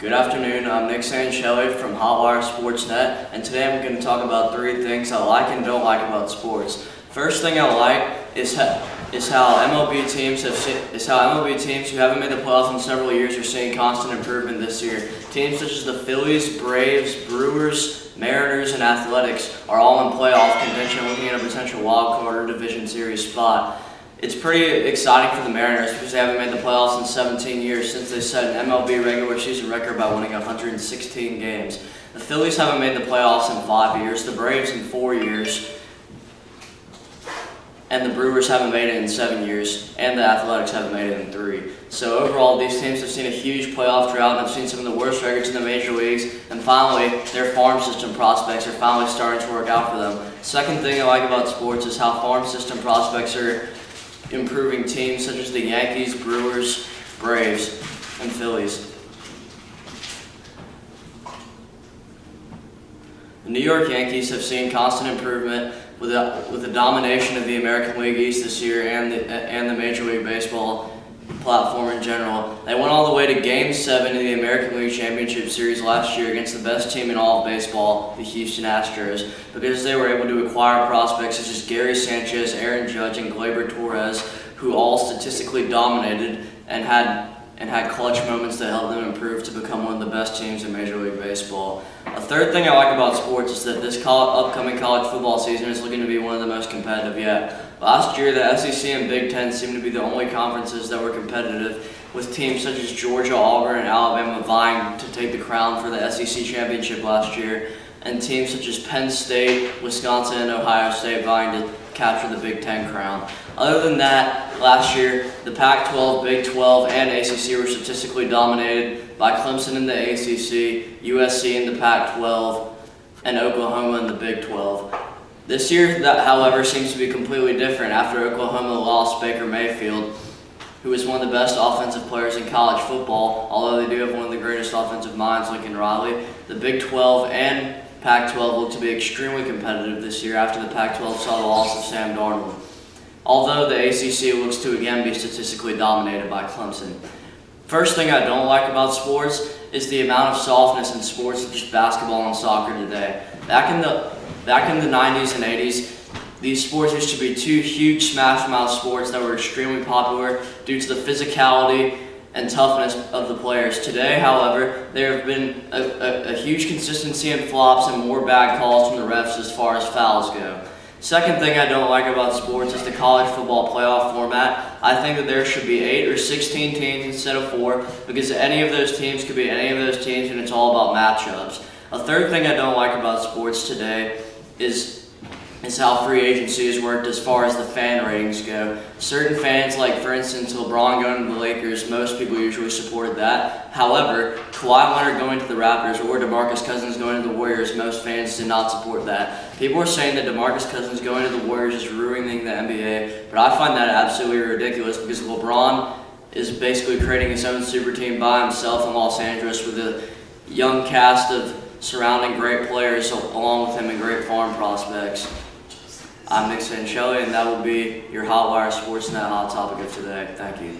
Good afternoon, I'm Nick Sanchelli from Hotwire Sportsnet, and today I'm going to talk about 3 things I like and don't like about sports. First thing I like is how MLB teams who haven't made the playoffs in several years are seeing constant improvement this year. Teams such as the Phillies, Braves, Brewers, Mariners, and Athletics are all in playoff contention, looking at a potential wild card or division series spot. It's pretty exciting for the Mariners because they haven't made the playoffs in 17 years since they set an MLB regular season record by winning 116 games. The Phillies haven't made the playoffs in 5 years, the Braves in 4 years, and the Brewers haven't made it in 7 years, and the Athletics haven't made it in 3. So overall, these teams have seen a huge playoff drought and have seen some of the worst records in the major leagues, and finally, their farm system prospects are finally starting to work out for them. Second thing I like about sports is how farm system prospects are improving teams such as the Yankees, Brewers, Braves, and Phillies. The New York Yankees have seen constant improvement with the domination of the American League East this year and the Major League Baseball platform in general. They went all the way to Game 7 in the American League Championship Series last year against the best team in all of baseball, the Houston Astros, because they were able to acquire prospects such as Gary Sanchez, Aaron Judge, and Gleyber Torres, who all statistically dominated and had clutch moments that helped them improve to become one of the best teams in Major League Baseball. A third thing I like about sports is that this upcoming college football season is looking to be one of the most competitive yet. Last year, the SEC and Big Ten seemed to be the only conferences that were competitive, with teams such as Georgia, Auburn, and Alabama vying to take the crown for the SEC championship last year, and teams such as Penn State, Wisconsin, and Ohio State vying to capture the Big Ten crown. Other than that, last year, the Pac-12, Big 12, and ACC were statistically dominated by Clemson in the ACC, USC in the Pac-12, and Oklahoma in the Big 12. This year, that, however, seems to be completely different after Oklahoma lost Baker Mayfield, who is one of the best offensive players in college football, although they do have one of the greatest offensive minds, Lincoln Riley. The Big 12 and Pac-12 look to be extremely competitive this year after the Pac-12 saw the loss of Sam Darnold, although the ACC looks to again be statistically dominated by Clemson. First thing I don't like about sports is the amount of softness in sports such as basketball and soccer today. Back in the 90s and 80s, these sports used to be 2 huge smash-mouth sports that were extremely popular due to the physicality and toughness of the players. Today, however, there have been a huge consistency in flops and more bad calls from the refs as far as fouls go. Second thing I don't like about sports is the college football playoff format. I think that there should be 8 or 16 teams instead of 4, because any of those teams could be any of those teams, and it's all about matchups. A third thing I don't like about sports today is how free agency has worked as far as the fan ratings go. Certain fans, like for instance LeBron going to the Lakers, most people usually supported that. However, Kawhi Leonard going to the Raptors or DeMarcus Cousins going to the Warriors, most fans did not support that. People are saying that DeMarcus Cousins going to the Warriors is ruining the NBA, but I find that absolutely ridiculous because LeBron is basically creating his own super team by himself in Los Angeles with a young cast of surrounding great players along with him and great farm prospects. I'm Nick Sanchelli, and that will be your Hotwire Sportsnet Hot Topic of today. Thank you.